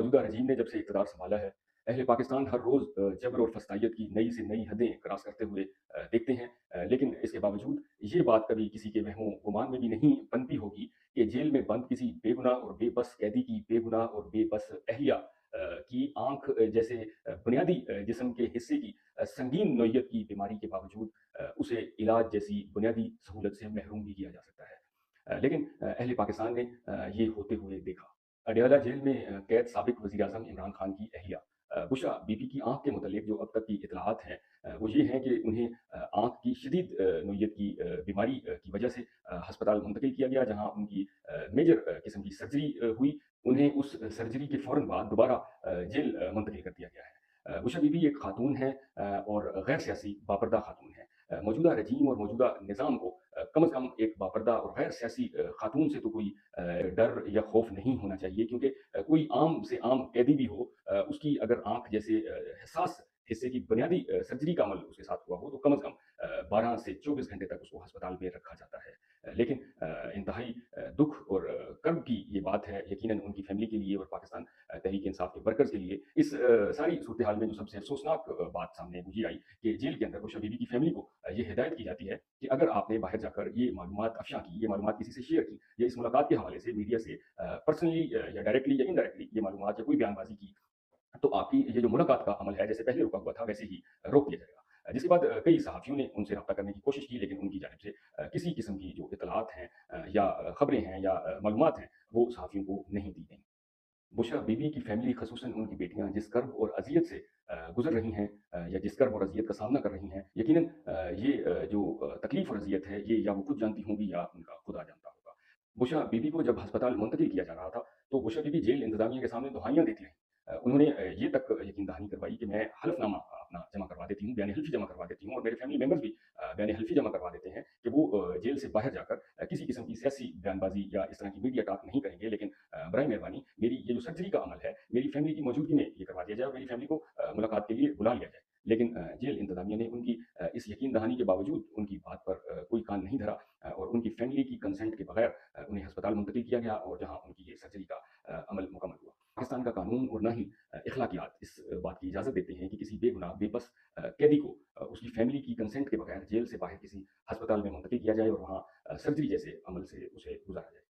मौजूदा रजीम ने जब से इक़्तिदार संभाला है, अहले पाकिस्तान हर रोज़ जबर और फस्तायत की नई से नई हदें क्रॉस करते हुए देखते हैं। लेकिन इसके बावजूद ये बात कभी किसी के वहमो-गुमान में भी नहीं बनती होगी कि जेल में बंद किसी बेगुनाह और बेबस कैदी की बेगुनाह और बेबस अहलिया की आँख जैसे बुनियादी जिस्म के हिस्से की संगीन नोयत की बीमारी के बावजूद उसे इलाज जैसी बुनियादी सहूलत से महरूम भी किया जा सकता है। लेकिन अहले पाकिस्तान ने ये होते हुए देखा। अडयाला जेल में कैद साबिक वज़ीर-ए-आज़म इमरान खान की अहलिया बुशरा बीबी की आँख के मुतल्लिक जो अब तक की इत्तलाआत हैं वो ये हैं कि उन्हें आँख की शदीद नोयत की बीमारी की वजह से अस्पताल मुंतकिल किया गया, जहाँ उनकी मेजर किस्म की सर्जरी हुई। उन्हें उस सर्जरी के फ़ौरन बाद दोबारा जेल मुंतकिल कर दिया गया है। बुशरा बीबी एक खातून है और गैर सियासी बापर्दा खातून है। मौजूदा रजीम और मौजूदा निज़ाम को कम अज़ कम एक बापर्दा और गैर सियासी खातून से तो कोई डर या खौफ नहीं होना चाहिए, क्योंकि कोई आम से आम कैदी भी हो, उसकी अगर आँख जैसे हिसास हिस्से की बुनियादी सर्जरी का अमल उसके साथ हुआ हो, तो कम अज़ कम 12 से 24 घंटे तक उसको अस्पताल में रखा जाता है। लेकिन इंतहाई दुःख और कर्ब की ये बात है यकीनन उनकी फ़ैमिली के लिए और पाकिस्तान तहरीक इंसाफ के वर्कर्स के लिए। इस सारी सूरत हाल में जो सबसे अफ़सोसनाक बात सामने मुझे आई कि जेल के अंदर बुशरा बीबी की फ़ैमिली को ये हिदायत की जाती है कि अगर आपने बाहर जाकर ये मालूमात अफ़शा की, ये मालूमात किसी से शेयर की या इस मुलाकात के हवाले से मीडिया से पर्सनली या डायरेक्टली या इनडायरेक्टली ये मालूमात या कोई बयानबाज़ी की, तो आपकी ये जो मुलाकात का अमल है जैसे पहले रुका हुआ था वैसे ही रोक दिया जाएगा। जिसके बाद कई सहाफ़ियों ने उनसे रब्ता करने की कोशिश की, लेकिन उनकी जानिब से किसी किस्म की जो इत्तलाआत हैं या खबरें हैं या मालूमात हैं, वो सहाफ़ियों को नहीं दी गईं। बुशरा बीबी की फैमिली ख़ुसूसन उनकी बेटियाँ जिस कर्ब और अज़ियत से गुज़र रही हैं या जिस कर्ब और अज़ियत का सामना कर रही हैं, यकीनन ये जो तकलीफ़ और अज़ियत है ये या वो खुद जानती होंगी या उनका खुदा जानता होगा। बुशरा बीबी को जब अस्पताल मुंतकिल किया जा रहा था, तो बुशरा बीबी जेल इंतज़ामिया के सामने दुहाइयाँ देती रहीं। उन्होंने ये तक यकीन दहानी करवाई कि मैं हलफ़नामा अपना जमा करवा देती हूँ, बयान-ए-हल्फ़ी जमा करवा देती हूँ और मेरे फैमिली मेंबर्स भी बयान-ए-हल्फ़ी जमा करवा देते हैं कि वो जेल से बाहर जाकर किसी किस्म की सियासी बयानबाज़ी या इस तरह की मीडिया टॉक नहीं करेंगे, लेकिन बराए मेहरबानी मेरी ये जो सर्जरी का अमल है, मेरी फैमिली की मौजूदगी में ये करवा दिया जाए और मेरी फैमिली को मुलाकात के लिए बुला लिया जाए। लेकिन जेल इंतज़ामिया ने उनकी इस यकीन दहानी के बावजूद उनकी बात पर कोई कान नहीं धरा और उनकी फैमिली की कंसेंट के बगैर उन्हें अस्पताल मुंतकिल किया गया और जहाँ उनकी ये सर्जरी का अमल मुकम्मल हुआ। पाकिस्तान का कानून और ना ही इख़्लाक़ियात इस बात की इजाज़त देते हैं कि किसी बेगुनाह, बेबस कैदी को उसकी फैमिली की कंसेंट के बगैर जेल से बाहर किसी अस्पताल में मुंतकिल किया जाए और वहाँ सर्जरी जैसे अमल से उसे गुज़ारा जाए।